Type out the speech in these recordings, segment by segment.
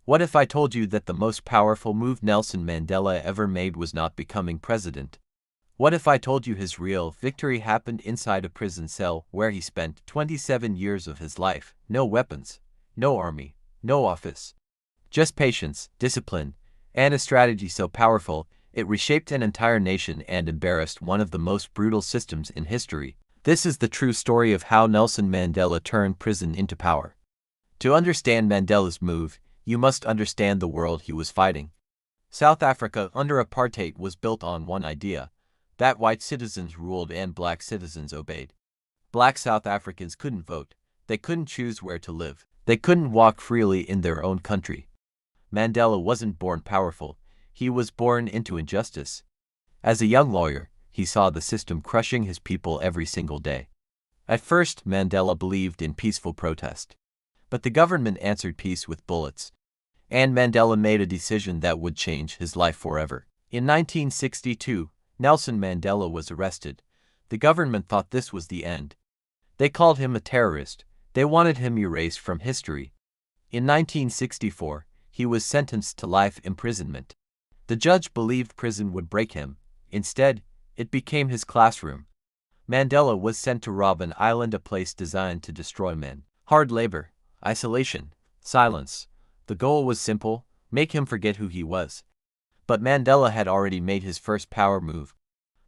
What if I told you that the most powerful move Nelson Mandela ever made was not becoming president? What if I told you his real victory happened inside a prison cell where he spent 27 years of his life? No weapons, no army, no office. Just patience, discipline, and a strategy so powerful, it reshaped an entire nation and embarrassed one of the most brutal systems in history. This is the true story of how Nelson Mandela turned prison into power. To understand Mandela's move, you must understand the world he was fighting. South Africa under apartheid was built on one idea: that white citizens ruled and black citizens obeyed. Black South Africans couldn't vote, they couldn't choose where to live, they couldn't walk freely in their own country. Mandela wasn't born powerful, he was born into injustice. As a young lawyer, he saw the system crushing his people every single day. At first, Mandela believed in peaceful protest. But the government answered peace with bullets. And Mandela made a decision that would change his life forever. In 1962, Nelson Mandela was arrested. The government thought this was the end. They called him a terrorist. They wanted him erased from history. In 1964, he was sentenced to life imprisonment. The judge believed prison would break him. Instead, it became his classroom. Mandela was sent to Robben Island, a place designed to destroy men. Hard labor, isolation, silence. The goal was simple: make him forget who he was. But Mandela had already made his first power move.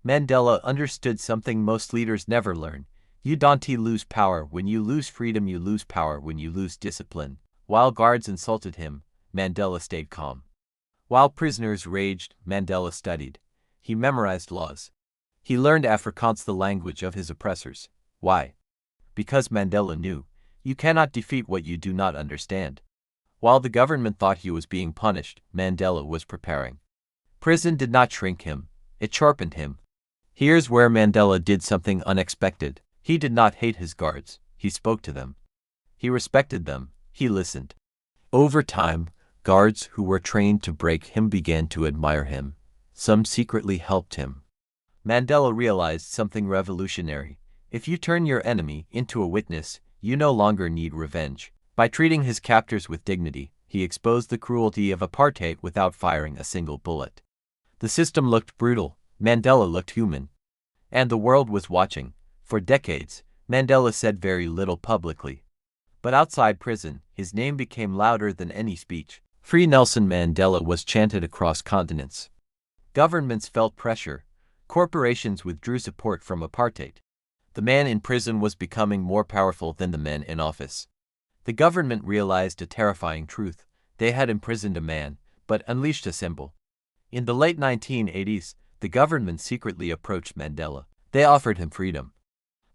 Mandela understood something most leaders never learn. You don't lose power when you lose freedom, you lose power when you lose discipline. While guards insulted him, Mandela stayed calm. While prisoners raged, Mandela studied. He memorized laws. He learned Afrikaans, the language of his oppressors. Why? Because Mandela knew, you cannot defeat what you do not understand. While the government thought he was being punished, Mandela was preparing. Prison did not shrink him, it sharpened him. Here's where Mandela did something unexpected. He did not hate his guards, he spoke to them. He respected them, he listened. Over time, guards who were trained to break him began to admire him. Some secretly helped him. Mandela realized something revolutionary. If you turn your enemy into a witness, you no longer need revenge. By treating his captors with dignity, he exposed the cruelty of apartheid without firing a single bullet. The system looked brutal, Mandela looked human. And the world was watching. For decades, Mandela said very little publicly. But outside prison, his name became louder than any speech. Free Nelson Mandela was chanted across continents. Governments felt pressure. Corporations withdrew support from apartheid. The man in prison was becoming more powerful than the men in office. The government realized a terrifying truth: they had imprisoned a man, but unleashed a symbol. In the late 1980s, the government secretly approached Mandela. They offered him freedom.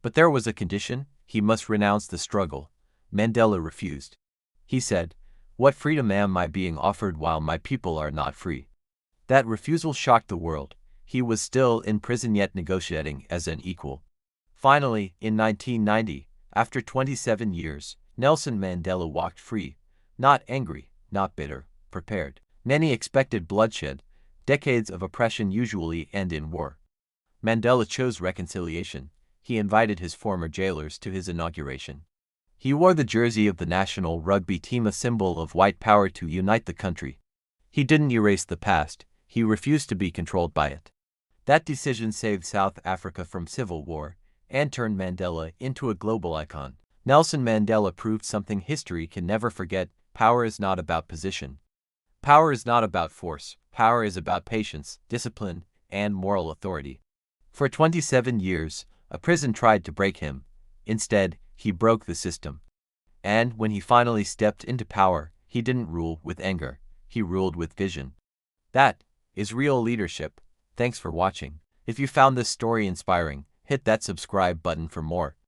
But there was a condition: he must renounce the struggle. Mandela refused. He said, "What freedom am I being offered while my people are not free?" That refusal shocked the world. He was still in prison, yet negotiating as an equal. Finally, in 1990, after 27 years, Nelson Mandela walked free. Not angry, not bitter, prepared. Many expected bloodshed. Decades of oppression usually end in war. Mandela chose reconciliation. He invited his former jailers to his inauguration. He wore the jersey of the national rugby team, a symbol of white power, to unite the country. He didn't erase the past, he refused to be controlled by it. That decision saved South Africa from civil war and turned Mandela into a global icon. Nelson Mandela proved something history can never forget: power is not about position. Power is not about force. Power is about patience, discipline, and moral authority. For 27 years, a prison tried to break him. Instead, he broke the system. And when he finally stepped into power, he didn't rule with anger, he ruled with vision. That is real leadership. Thanks for watching. If you found this story inspiring, hit that subscribe button for more.